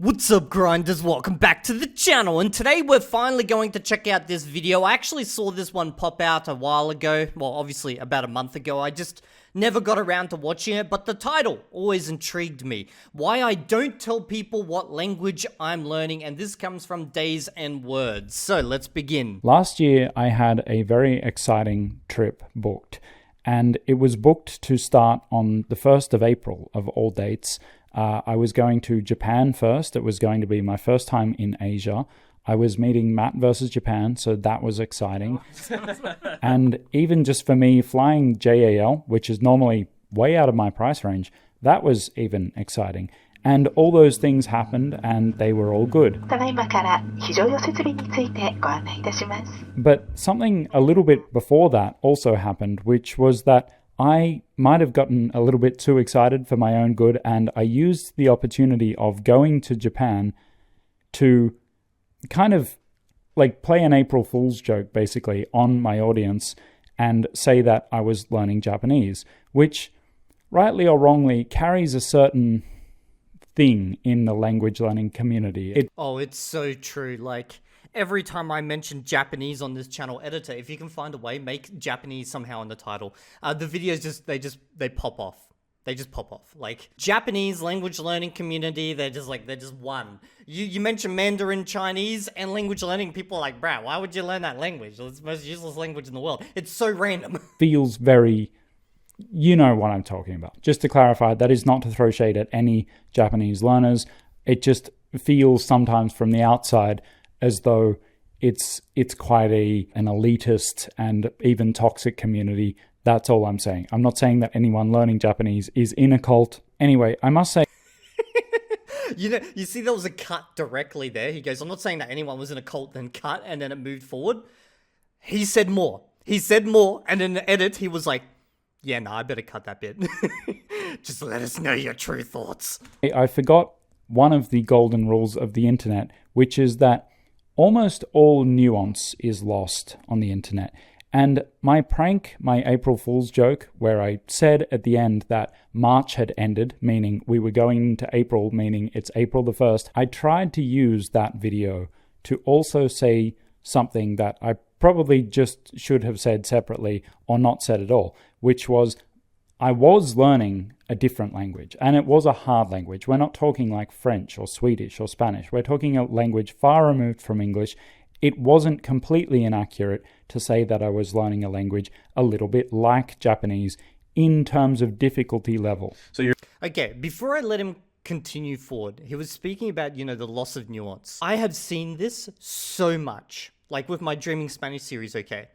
What's up, grinders? Welcome back to the channel, and today we're finally going to check out this video. I actually saw this one pop out a while ago, well, obviously about a month ago. I just never got around to watching it, but the title always intrigued me. Why I don't tell people what language I'm learning, and this comes from Days and Words. So let's begin. Last year, I had a very exciting trip booked, and it was booked to start on the 1st of April of all dates. I was going to Japan first. It was going to be my first time in Asia. I was meeting Matt versus Japan, so that was exciting. And even just for me, flying JAL, which is normally way out of my price range, that was even exciting. And all those things happened, and they were all good. But something a little bit before that also happened, which was that I might have gotten a little bit too excited for my own good, and I used the opportunity of going to Japan to kind of like play an April Fool's joke, basically, on my audience and say that I was learning Japanese, which, rightly or wrongly, carries a certain thing in the language learning community. It's so true. Like, every time I mention Japanese on this channel, editor, if you can find a way, make Japanese somehow in the title. The videos they pop off. They just pop off. Like, Japanese language learning community, they're just one. You mention Mandarin Chinese and language learning, people are like, bruh, why would you learn that language? It's the most useless language in the world. It's so random. Feels very, you know what I'm talking about. Just to clarify, that is not to throw shade at any Japanese learners. It just feels sometimes from the outside as though it's quite an elitist and even toxic community. That's all I'm saying. I'm not saying that anyone learning Japanese is in a cult. Anyway, I must say... You see there was a cut directly there. He goes, I'm not saying that anyone was in a cult, then cut, and then it moved forward. He said more. And in the edit, he was like, yeah, no, I better cut that bit. Just let us know your true thoughts. I forgot one of the golden rules of the internet, which is that almost all nuance is lost on the internet. And my prank, my April Fool's joke, where I said at the end that March had ended, meaning we were going into April, meaning it's April the 1st, I tried to use that video to also say something that I probably just should have said separately or not said at all, which was I was learning a different language, and it was a hard language. We're not talking like French or Swedish or Spanish. We're talking a language far removed from English. It wasn't completely inaccurate to say that I was learning a language a little bit like Japanese in terms of difficulty level. Okay, before I let him continue forward, he was speaking about, the loss of nuance. I have seen this so much, like with my Dreaming Spanish series, okay?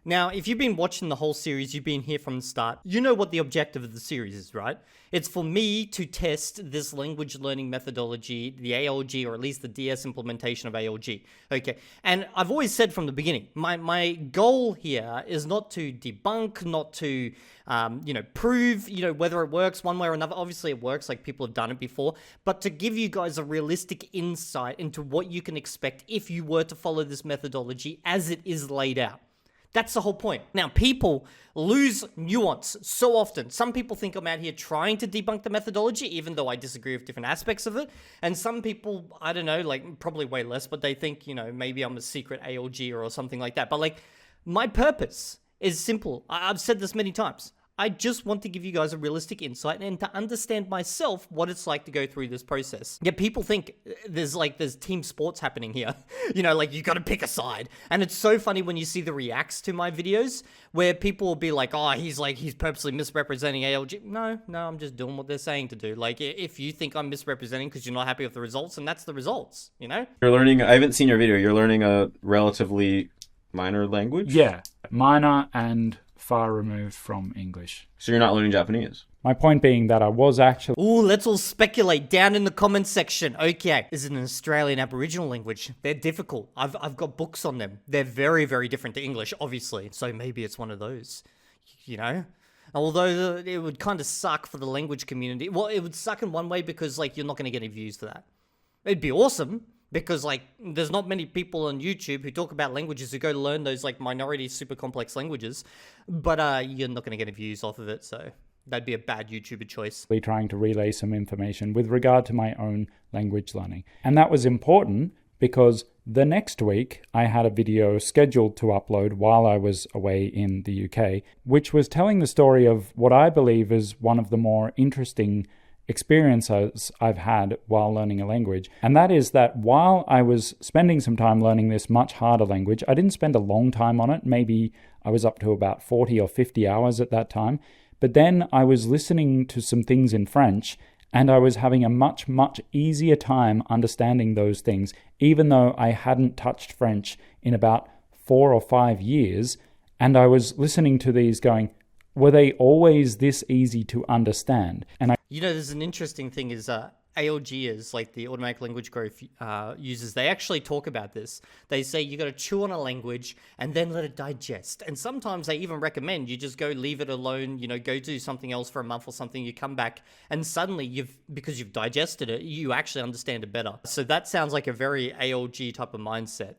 Now, if you've been watching the whole series, you've been here from the start, you know what the objective of the series is, right? It's for me to test this language learning methodology, the ALG, or at least the DS implementation of ALG. Okay, and I've always said from the beginning, my goal here is not to debunk, not to, prove, whether it works one way or another. Obviously it works, like people have done it before, but to give you guys a realistic insight into what you can expect if you were to follow this methodology as it is laid out. That's the whole point. Now, people lose nuance so often. Some people think I'm out here trying to debunk the methodology, even though I disagree with different aspects of it. And some people, I don't know, like probably way less, but they think, maybe I'm a secret ALG or something like that. But like, my purpose is simple. I've said this many times. I just want to give you guys a realistic insight and to understand myself what it's like to go through this process. Yeah, people think there's team sports happening here. Like you got to pick a side. And it's so funny when you see the reacts to my videos where people will be like, oh, he's purposely misrepresenting ALG. No, I'm just doing what they're saying to do. Like if you think I'm misrepresenting because you're not happy with the results, and that's the results, You're learning, I haven't seen your video. You're learning a relatively minor language? Yeah, minor and far removed from English. So you're not learning Japanese? My point being that I was actually... Ooh, let's all speculate down in the comments section. Okay, is it an Australian Aboriginal language? They're difficult. I've got books on them. They're very, very different to English, obviously. So maybe it's one of those, Although it would kind of suck for the language community. Well, it would suck in one way because, you're not going to get any views for that. It'd be awesome. Because, there's not many people on YouTube who talk about languages who go learn those, minority super complex languages. But you're not going to get any views off of it, so, That'd be a bad YouTuber choice. Trying to relay some information with regard to my own language learning. And that was important because the next week I had a video scheduled to upload while I was away in the UK, which was telling the story of what I believe is one of the more interesting experiences I've had while learning a language. And that is that while I was spending some time learning this much harder language, I didn't spend a long time on it. Maybe I was up to about 40 or 50 hours at that time. But then I was listening to some things in French, and I was having a much, much easier time understanding those things, even though I hadn't touched French in about 4 or 5 years. And I was listening to these going, were they always this easy to understand? And there's an interesting thing is ALGers, like the automatic language growth users, they actually talk about this. They say you got to chew on a language and then let it digest. And sometimes they even recommend you just go leave it alone, go do something else for a month or something. You come back and suddenly because you've digested it, you actually understand it better. So that sounds like a very ALG type of mindset.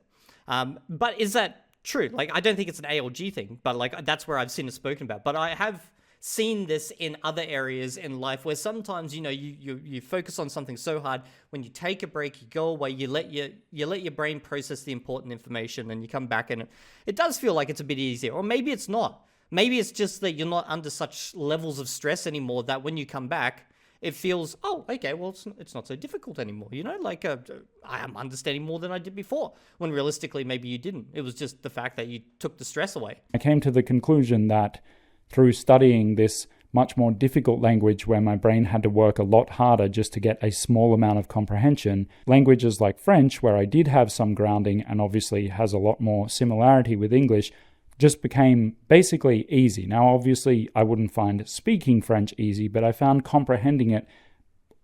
But is that true? Like, I don't think it's an ALG thing, but like that's where I've seen it spoken about. But I have seen this in other areas in life where sometimes you focus on something so hard, when you take a break, you go away, you let your brain process the important information, and you come back and it does feel like it's a bit easier. Or maybe it's not. Maybe it's just that you're not under such levels of stress anymore that when you come back it feels, oh, okay, well, it's not so difficult anymore. I am understanding more than I did before, when realistically maybe you didn't. It was just the fact that you took the stress away. I came to the conclusion that through studying this much more difficult language where my brain had to work a lot harder just to get a small amount of comprehension, languages like French, where I did have some grounding and obviously has a lot more similarity with English, just became basically easy. Now, obviously, I wouldn't find speaking French easy, but I found comprehending it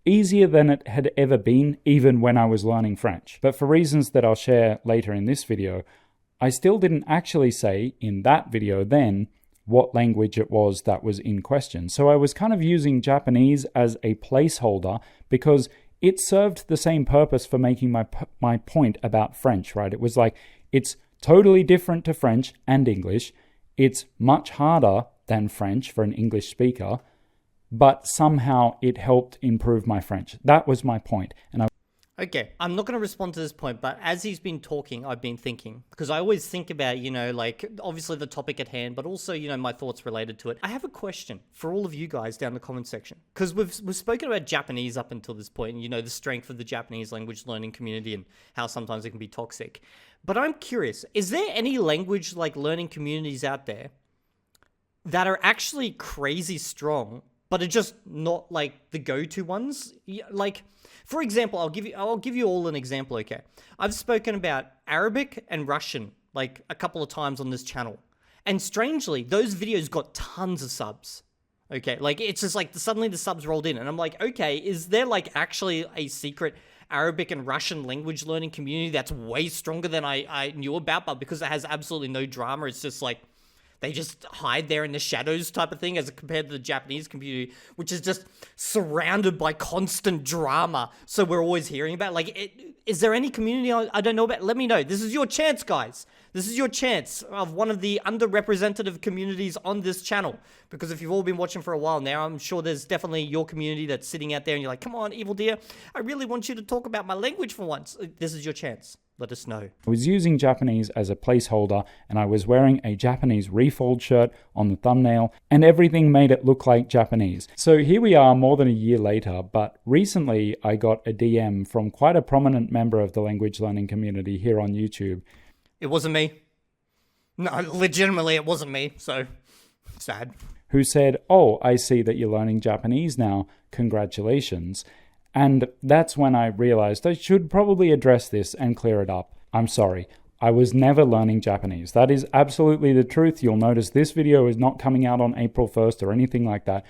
easier than it had ever been, even when I was learning French. But for reasons that I'll share later in this video, I still didn't actually say in that video then what language it was that was in question. So I was kind of using Japanese as a placeholder because it served the same purpose for making my point about French, right? It was like, it's totally different to French and English. It's much harder than French for an English speaker, but somehow it helped improve my French. That was my point. Okay, I'm not going to respond to this point, but as he's been talking, I've been thinking, because I always think about, like obviously the topic at hand, but also, my thoughts related to it. I have a question for all of you guys down in the comment section, because we've spoken about Japanese up until this point, and the strength of the Japanese language learning community and how sometimes it can be toxic. But I'm curious, is there any language like learning communities out there that are actually crazy strong, but are just not like the go-to ones? Like, for example, I'll give you all an example, okay? I've spoken about Arabic and Russian like a couple of times on this channel. And strangely, those videos got tons of subs. Okay, like it's just like suddenly the subs rolled in and I'm like, okay, is there like actually a secret Arabic and Russian language learning community that's way stronger than I knew about, but because it has absolutely no drama, it's just like they just hide there in the shadows type of thing, as compared to the Japanese community, which is just surrounded by constant drama. So we're always hearing about, is there any community I don't know about? Let me know. This is your chance, guys. This is your chance of one of the underrepresented communities on this channel. Because if you've all been watching for a while now, I'm sure there's definitely your community that's sitting out there and you're like, come on, Evildea, I really want you to talk about my language for once. This is your chance. Let us know. I was using Japanese as a placeholder and I was wearing a Japanese refold shirt on the thumbnail and everything made it look like Japanese. So here we are more than a year later, but recently I got a DM from quite a prominent member of the language learning community here on YouTube. It wasn't me. No, legitimately it wasn't me, so sad. Who said, oh, I see that you're learning Japanese now. Congratulations. And that's when I realized I should probably address this and clear it up. I'm sorry, I was never learning Japanese. That is absolutely the truth. You'll notice this video is not coming out on April 1st or anything like that.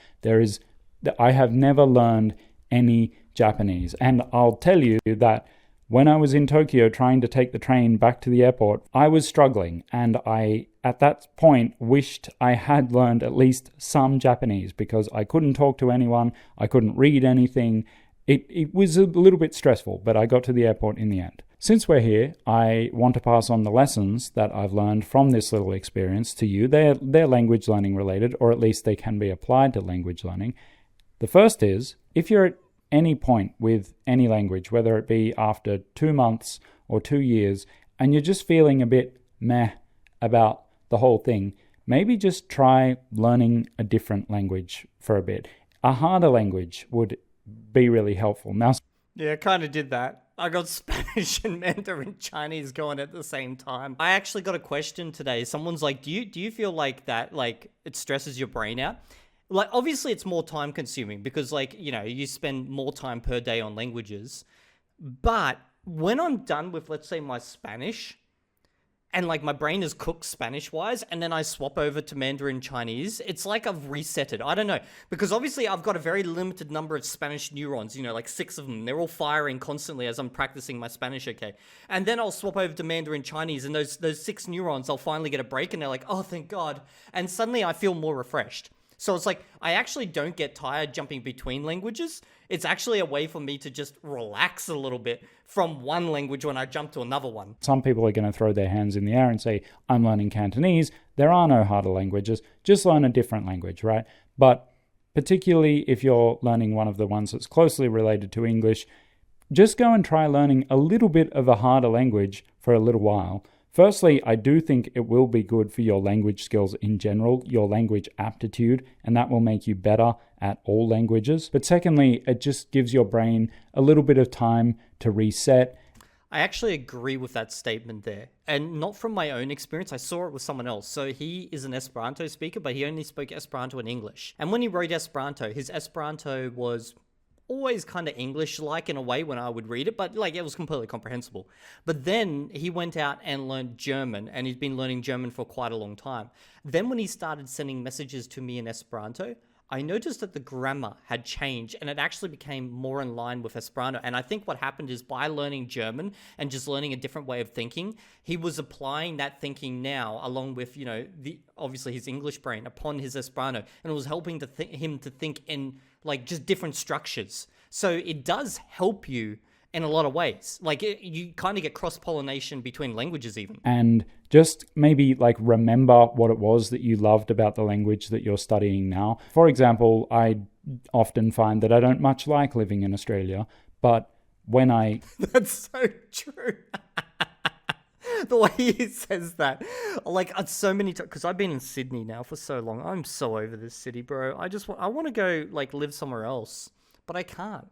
I have never learned any Japanese. And I'll tell you that when I was in Tokyo trying to take the train back to the airport, I was struggling. And I, at that point, wished I had learned at least some Japanese because I couldn't talk to anyone. I couldn't read anything. It was a little bit stressful, but I got to the airport in the end. since we're here, I want to pass on the lessons that I've learned from this little experience to you. They're language learning related, or at least they can be applied to language learning. The first is, if you're at any point with any language, whether it be after 2 months or 2 years, and you're just feeling a bit meh about the whole thing, maybe just try learning a different language for a bit. A harder language would be really helpful. Now, Yeah, I kind of did that. I got Spanish and Mandarin Chinese going at the same time. I actually got a question today. Someone's like, do you feel like that, like, it stresses your brain out? Like, obviously it's more time consuming because, like, you know, you spend more time per day on languages. But when I'm done with, let's say, my Spanish, and like my brain is cooked Spanish wise, and then I swap over to Mandarin Chinese, it's like I've reset it. I don't know. Because obviously I've got a very limited number of Spanish neurons, you know, like 6 of them. They're all firing constantly as I'm practicing my Spanish, okay? And then I'll swap over to Mandarin Chinese, and those 6 neurons, I'll finally get a break, and they're like, oh, thank God. And suddenly I feel more refreshed. So it's like, I actually don't get tired jumping between languages. It's actually a way for me to just relax a little bit from one language when I jump to another one. some people are going to throw their hands in the air and say, I'm learning Cantonese. There are no harder languages. Just learn a different language, right? But particularly if you're learning one of the ones that's closely related to English, just go and try learning a little bit of a harder language for a little while. Firstly, I do think it will be good for your language skills in general, your language aptitude, and that will make you better at all languages. But secondly, it just gives your brain a little bit of time to reset. I actually agree with that statement there. And not from my own experience, I saw it with someone else. So he is an Esperanto speaker, but he only spoke Esperanto and English. And when he wrote Esperanto, his Esperanto was always kind of English-like in a way when I would read it, but like it was completely comprehensible. But then he went out and learned German, and he's been learning German for quite a long time. Then when he started sending messages to me in Esperanto, I noticed that the grammar had changed and it actually became more in line with Esperanto. And I think what happened is by learning German and just learning a different way of thinking, he was applying that thinking now along with, you know, obviously his English brain upon his Esperanto, and it was helping him to think in like just different structures. So it does help you in a lot of ways. Like you kind of get cross-pollination between languages even. And just maybe like remember what it was that you loved about the language that you're studying now. For example, I often find that I don't much like living in Australia, but when I... That's so true. The way he says that, like so many times, because I've been in Sydney now for so long. I'm so over this city, bro. I want to go like live somewhere else, but I can't.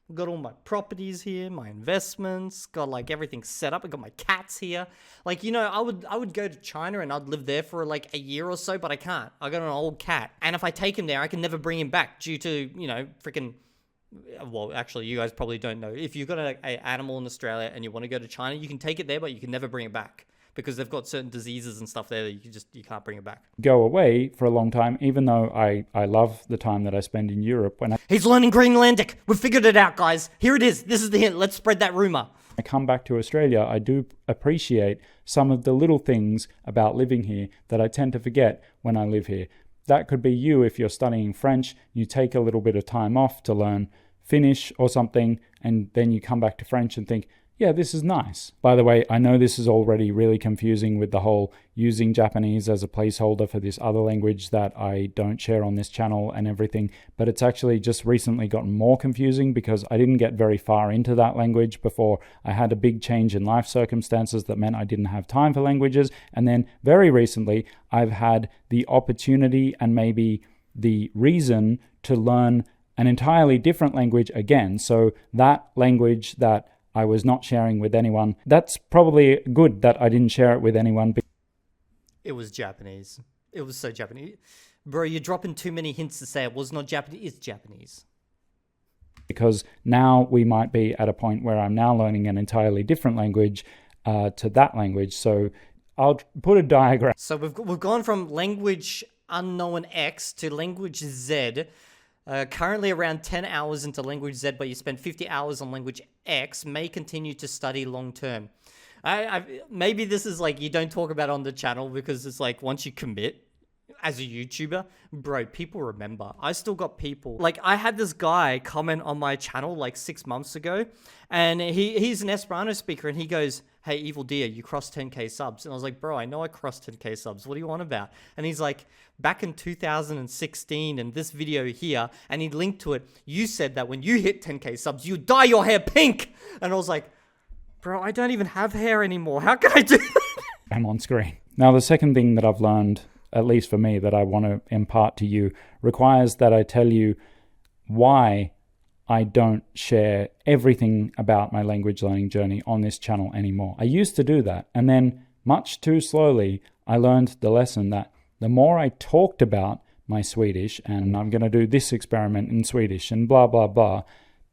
I've got all my properties here, my investments, got like everything set up. I got my cats here. Like, you know, I would go to China and I'd live there for like a year or so, but I can't. I got an old cat, and if I take him there, I can never bring him back due to, you know, freaking. Well, actually, you guys probably don't know. If you've got an animal in Australia and you want to go to China, you can take it there, but you can never bring it back because they've got certain diseases and stuff there that you can't bring it back. Go away for a long time, even though I love the time that I spend in Europe. When He's learning Greenlandic. We've figured it out, guys. Here it is. This is the hint. Let's spread that rumor. I come back to Australia, I do appreciate some of the little things about living here that I tend to forget when I live here. That could be you if you're studying French. You take a little bit of time off to learn Finnish or something, and then you come back to French and think, yeah, this is nice. By the way, I know this is already really confusing with the whole using Japanese as a placeholder for this other language that I don't share on this channel and everything, but it's actually just recently gotten more confusing because I didn't get very far into that language before I had a big change in life circumstances that meant I didn't have time for languages. And then very recently, I've had the opportunity and maybe the reason to learn an entirely different language again. So that language that I was not sharing with anyone, that's probably good that I didn't share it with anyone. It was Japanese. It was so Japanese. Bro, you're dropping too many hints to say it was not Japanese. It's Japanese. Because now we might be at a point where I'm now learning an entirely different language to that language. So I'll put a diagram. So we've gone from language unknown X to language Z. Currently around 10 hours into language Z, but you spend 50 hours on language X, may continue to study long term. Maybe this is like you don't talk about on the channel because it's like once you commit, as a YouTuber, bro, people remember. I still got people. Like, I had this guy comment on my channel like 6 months ago, and he's an Esperanto speaker, and he goes, "Hey, Evildea, you crossed 10k subs." And I was like, "Bro, I know I crossed 10k subs. What do you want about?" And he's like, "Back in 2016 and this video here," and he linked to it, "you said that when you hit 10k subs, you dye your hair pink." And I was like, "Bro, I don't even have hair anymore. How can I do that?" I'm on screen. Now, the second thing that I've learned, at least for me, that I want to impart to you, requires that I tell you why I don't share everything about my language learning journey on this channel anymore. I used to do that, and then much too slowly, I learned the lesson that the more I talked about my Swedish, and I'm going to do this experiment in Swedish, and blah, blah, blah,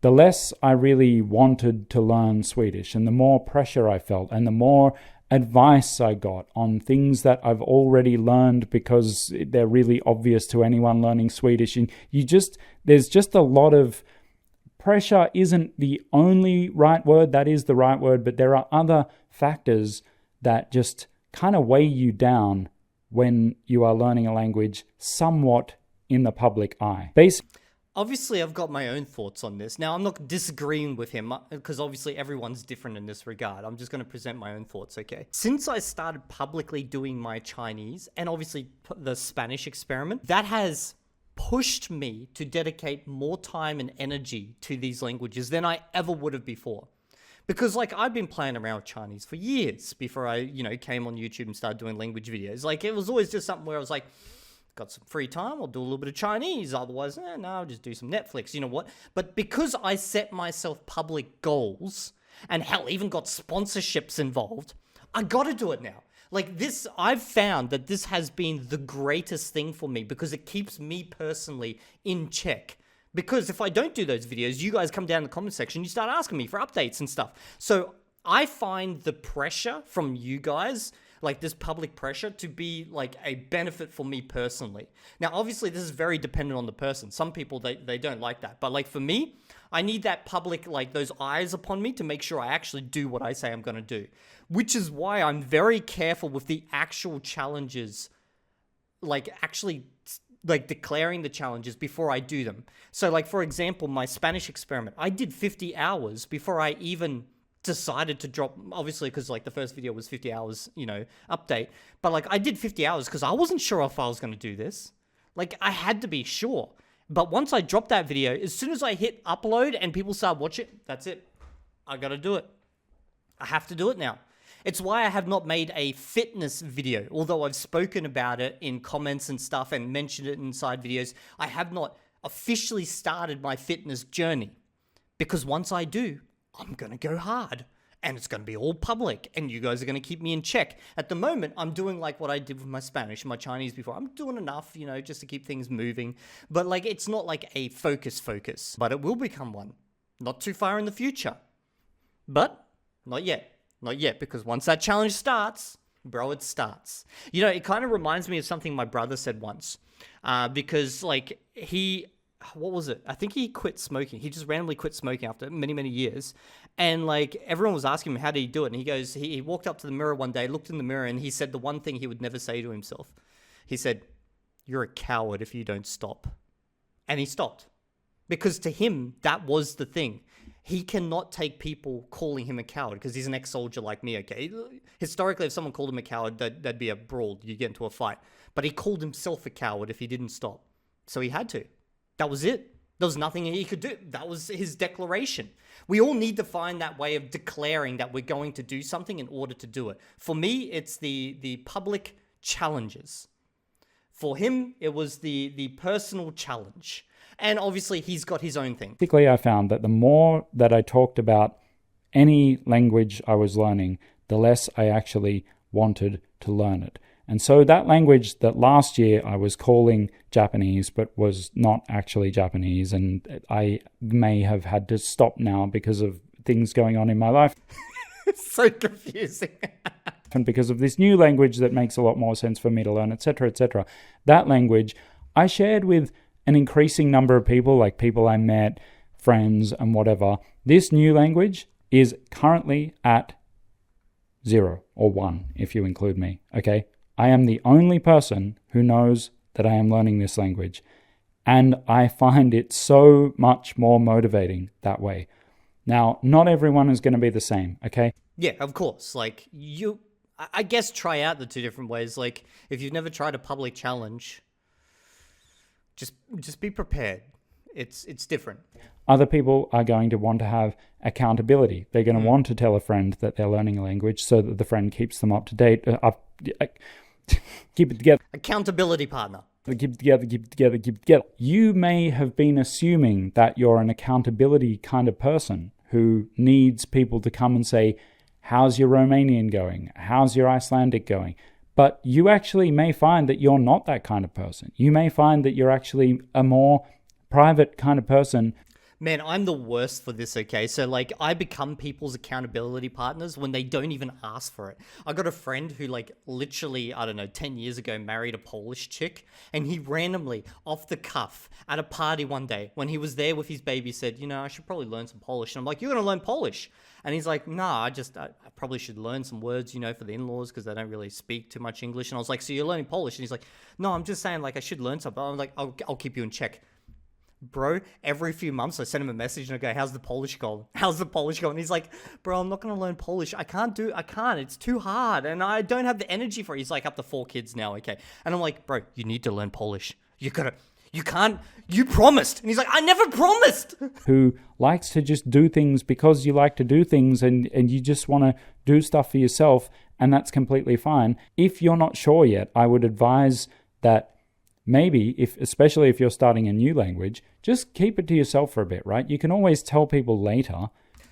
the less I really wanted to learn Swedish, and the more pressure I felt, and the more advice I got on things that I've already learned because they're really obvious to anyone learning Swedish. And there's just a lot of pressure. Isn't the only right word, that is the right word, but there are other factors that just kind of weigh you down when you are learning a language somewhat in the public eye. Obviously, I've got my own thoughts on this. Now, I'm not disagreeing with him because obviously everyone's different in this regard. I'm just going to present my own thoughts, okay? Since I started publicly doing my Chinese and obviously the Spanish experiment, that has pushed me to dedicate more time and energy to these languages than I ever would have before. Because, like, I've been playing around with Chinese for years before I, came on YouTube and started doing language videos. Like, it was always just something where I was like, got some free time, I'll do a little bit of Chinese. Otherwise, no, I'll just do some Netflix. You know what? But because I set myself public goals, and hell, even got sponsorships involved, I gotta do it now. Like this, I've found that this has been the greatest thing for me because it keeps me personally in check. Because if I don't do those videos, you guys come down in the comment section, you start asking me for updates and stuff. So I find the pressure from you guys, like this public pressure, to be like a benefit for me personally. Now, obviously, this is very dependent on the person. Some people, they don't like that. But like for me, I need that public, like those eyes upon me to make sure I actually do what I say I'm going to do. Which is why I'm very careful with the actual challenges, like actually like declaring the challenges before I do them. So like, for example, my Spanish experiment, I did 50 hours before I even decided to drop, obviously, because like the first video was 50 hours, update. But like I did 50 hours because I wasn't sure if I was going to do this. Like I had to be sure. But once I dropped that video, as soon as I hit upload and people start watching, that's it. I got to do it. I have to do it now. It's why I have not made a fitness video, although I've spoken about it in comments and stuff and mentioned it inside videos. I have not officially started my fitness journey because once I do, I'm going to go hard and it's going to be all public and you guys are going to keep me in check. At the moment, I'm doing like what I did with my Spanish and my Chinese before. I'm doing enough, just to keep things moving. But like, it's not like a focus, but it will become one. Not too far in the future, but not yet. Not yet, because once that challenge starts, bro, it starts. It kind of reminds me of something my brother said once, because like what was it? I think he quit smoking. He just randomly quit smoking after many, many years. And like everyone was asking him, how did he do it? And he goes, he walked up to the mirror one day, looked in the mirror, and he said the one thing he would never say to himself. He said, "You're a coward if you don't stop." And he stopped. Because to him, that was the thing. He cannot take people calling him a coward because he's an ex-soldier like me, okay? Historically, if someone called him a coward, that'd be a brawl. You get into a fight. But he called himself a coward if he didn't stop. So he had to. That was it. There was nothing he could do. That was his declaration. We all need to find that way of declaring that we're going to do something in order to do it. For me, it's the public challenges. For him, it was the personal challenge. And obviously, he's got his own thing. Basically, I found that the more that I talked about any language I was learning, the less I actually wanted to learn it. And so that language that last year I was calling Japanese, but was not actually Japanese, and I may have had to stop now because of things going on in my life. It's so confusing. And because of this new language that makes a lot more sense for me to learn, etc., etc. That language I shared with an increasing number of people, like people I met, friends, and whatever. This new language is currently at 0 or 1, if you include me, okay? I am the only person who knows that I am learning this language. And I find it so much more motivating that way. Now, not everyone is going to be the same, okay? Yeah, of course. Like, I guess try out the two different ways. Like, if you've never tried a public challenge, just be prepared. It's different. Other people are going to want to have accountability. They're going to want to tell a friend that they're learning a language so that the friend keeps them up to date. Keep it together. Accountability partner. Keep it together. You may have been assuming that you're an accountability kind of person who needs people to come and say, how's your Romanian going? How's your Icelandic going? But you actually may find that you're not that kind of person. You may find that you're actually a more private kind of person. Man, I'm the worst for this, okay? So, like, I become people's accountability partners when they don't even ask for it. I got a friend who, like, literally, 10 years ago married a Polish chick, and he randomly, off the cuff, at a party one day, when he was there with his baby, said, I should probably learn some Polish. And I'm like, you're going to learn Polish? And he's like, nah, I probably should learn some words, for the in-laws, because they don't really speak too much English. And I was like, so you're learning Polish? And he's like, no, I'm just saying, like, I should learn something. I'm like, I'll keep you in check. Bro, every few months I send him a message and I go, how's the Polish going? How's the Polish going? And he's like, bro, I'm not going to learn Polish. I can't. It's too hard. And I don't have the energy for it. He's like up to 4 kids now. Okay. And I'm like, bro, you need to learn Polish. You can't, you promised. And he's like, I never promised. Who likes to just do things because you like to do things and you just want to do stuff for yourself. And that's completely fine. If you're not sure yet, I would advise that maybe, especially if you're starting a new language, just keep it to yourself for a bit, right? You can always tell people later.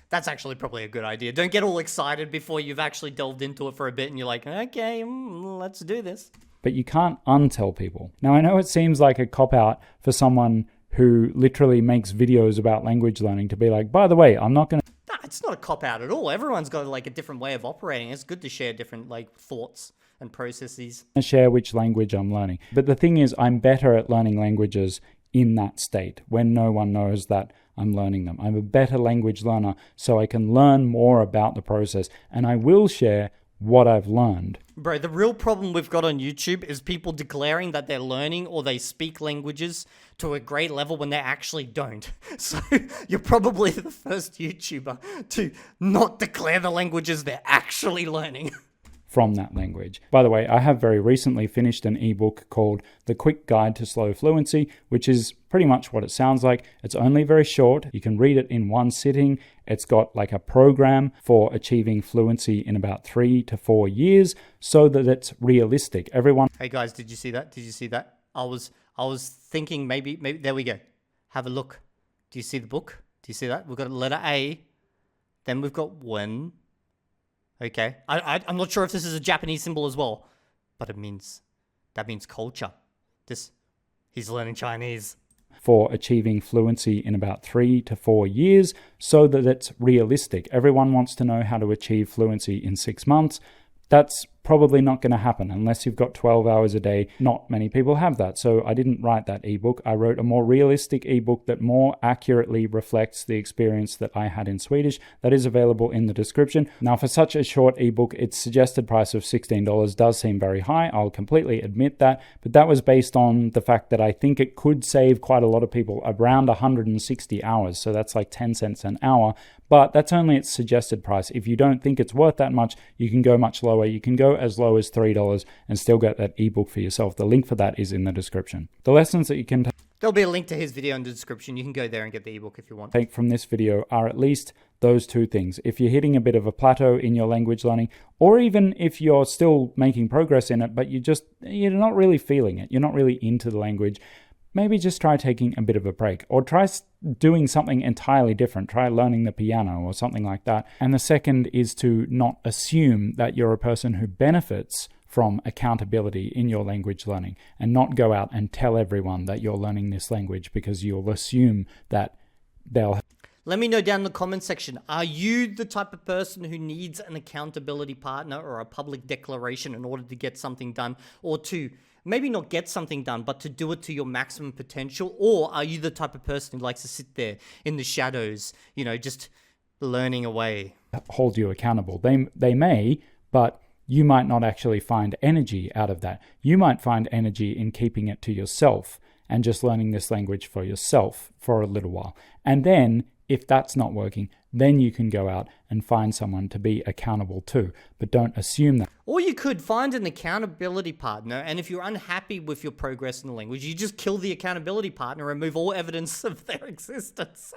That's actually probably a good idea. Don't get all excited before you've actually delved into it for a bit and you're like, okay, let's do this. But you can't untell people. Now, I know it seems like a cop-out for someone who literally makes videos about language learning to be like, by the way, I'm not going to... Nah, it's not a cop-out at all. Everyone's got like a different way of operating. It's good to share different like thoughts and processes. Share which language I'm learning. But the thing is, I'm better at learning languages in that state when no one knows that I'm learning them. I'm a better language learner, so I can learn more about the process, and I will share what I've learned. Bro, the real problem we've got on YouTube is people declaring that they're learning or they speak languages to a great level when they actually don't. So you're probably the first YouTuber to not declare the languages they're actually learning. From that language. By the way, I have very recently finished an ebook called The Quick Guide to Slow Fluency, which is pretty much what it sounds like. It's only very short. You can read it in one sitting. It's got like a program for achieving fluency in about 3 to 4 years so that it's realistic. Everyone... Hey guys, did you see that? Did you see that? I was thinking maybe there we go. Have a look. Do you see the book? Do you see that? We've got letter A. Then we've got when. Okay, I'm not sure if this is a Japanese symbol as well, but that means culture. He's learning Chinese. For achieving fluency in about 3 to 4 years so that it's realistic. Everyone wants to know how to achieve fluency in 6 months. That's probably not going to happen unless you've got 12 hours a day. Not many people have that. So I didn't write that ebook. I wrote a more realistic ebook that more accurately reflects the experience that I had in Swedish. That is available in the description. Now, for such a short ebook, its suggested price of $16 does seem very high. I'll completely admit that. But that was based on the fact that I think it could save quite a lot of people around 160 hours. So that's like 10 cents an hour. But that's only its suggested price. If you don't think it's worth that much, you can go much lower. You can go as low as $3 and still get that ebook for yourself. The link for that is in the description. The lessons that you can There'll be a link to his video in the description. You can go there and get the ebook if you want. Take from this video are at least those two things. If you're hitting a bit of a plateau in your language learning, or even if you're still making progress in it, but you're not really feeling it, you're not really into the language, maybe just try taking a bit of a break, or try doing something entirely different. Try learning the piano or something like that. And the second is to not assume that you're a person who benefits from accountability in your language learning, and not go out and tell everyone that you're learning this language because you'll assume that they'll... Let me know down in the comment section, are you the type of person who needs an accountability partner or a public declaration in order to get something done, or to maybe not get something done, but to do it to your maximum potential? Or are you the type of person who likes to sit there in the shadows, just learning away? Hold you accountable. They may, but you might not actually find energy out of that. You might find energy in keeping it to yourself and just learning this language for yourself for a little while. And then, if that's not working, then you can go out and find someone to be accountable to. But don't assume that. Or you could find an accountability partner, and if you're unhappy with your progress in the language, you just kill the accountability partner and remove all evidence of their existence.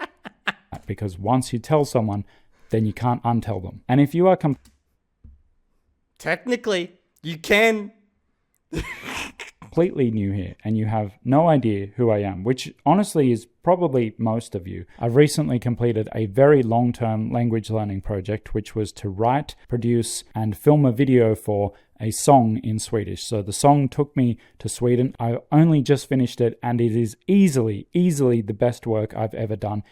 Because once you tell someone, then you can't untell them. And if you are Technically, you can. completely new here and you have no idea who I am, which honestly is probably most of you, I've recently completed a very long-term language learning project, which was to write, produce, and film a video for a song in Swedish. So the song took me to Sweden. I only just finished it, and it is easily the best work I've ever done.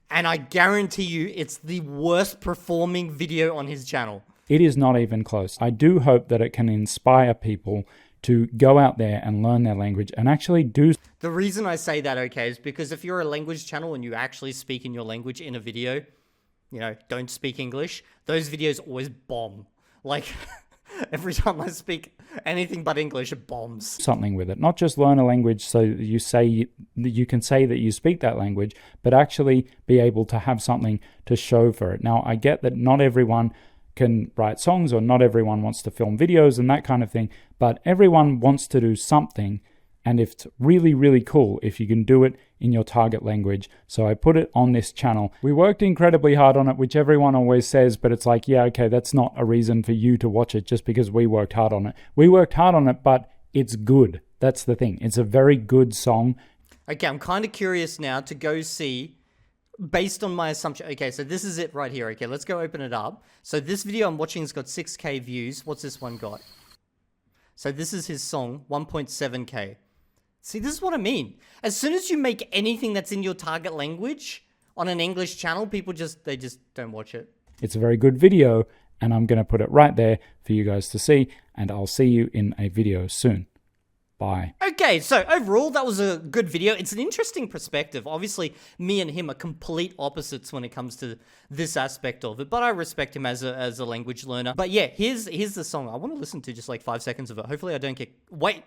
And I guarantee you it's the worst performing video on his channel. It is not even close. I do hope that it can inspire people to go out there and learn their language and actually do. The reason I say that, okay, is because if you're a language channel and you actually speak in your language in a video, you know, don't speak English, those videos always bomb. Like, every time I speak anything but English, it bombs. Something with it. Not just learn a language so you can say that you speak that language, but actually be able to have something to show for it. Now, I get that not everyone can write songs or not everyone wants to film videos and that kind of thing, but everyone wants to do something, and it's really cool if you can do it in your target language. So I put it on this channel. We worked incredibly hard on it, which everyone always says, but it's like, yeah, okay, that's not a reason for you to watch it just because we worked hard on it. We worked hard on it, but it's good. That's the thing. It's a very good song. Okay, I'm kind of curious now to go see, based on my assumption. Okay, so this is it right here. Okay, let's go open it up. So this video I'm watching has got 6K views. What's this one got? So this is his song, 1.7K. See, this is what I mean. As soon as you make anything that's in your target language on an English channel, people just don't watch it. It's a very good video, and I'm going to put it right there for you guys to see, and I'll see you in a video soon. Bye. Okay, so overall, that was a good video. It's an interesting perspective. Obviously, me and him are complete opposites when it comes to this aspect of it, but I respect him as a language learner. But yeah, here's the song. I want to listen to just like 5 seconds of it. Hopefully I don't get... Wait!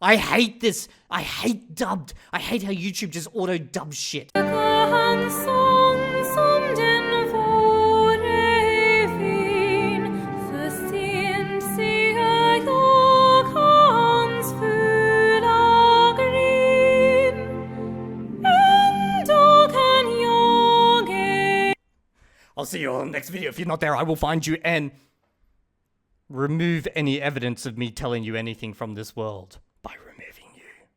I hate this. I hate dubbed. I hate how YouTube just auto-dubs shit. I'll see you all in the next video. If you're not there, I will find you and remove any evidence of me telling you anything from this world.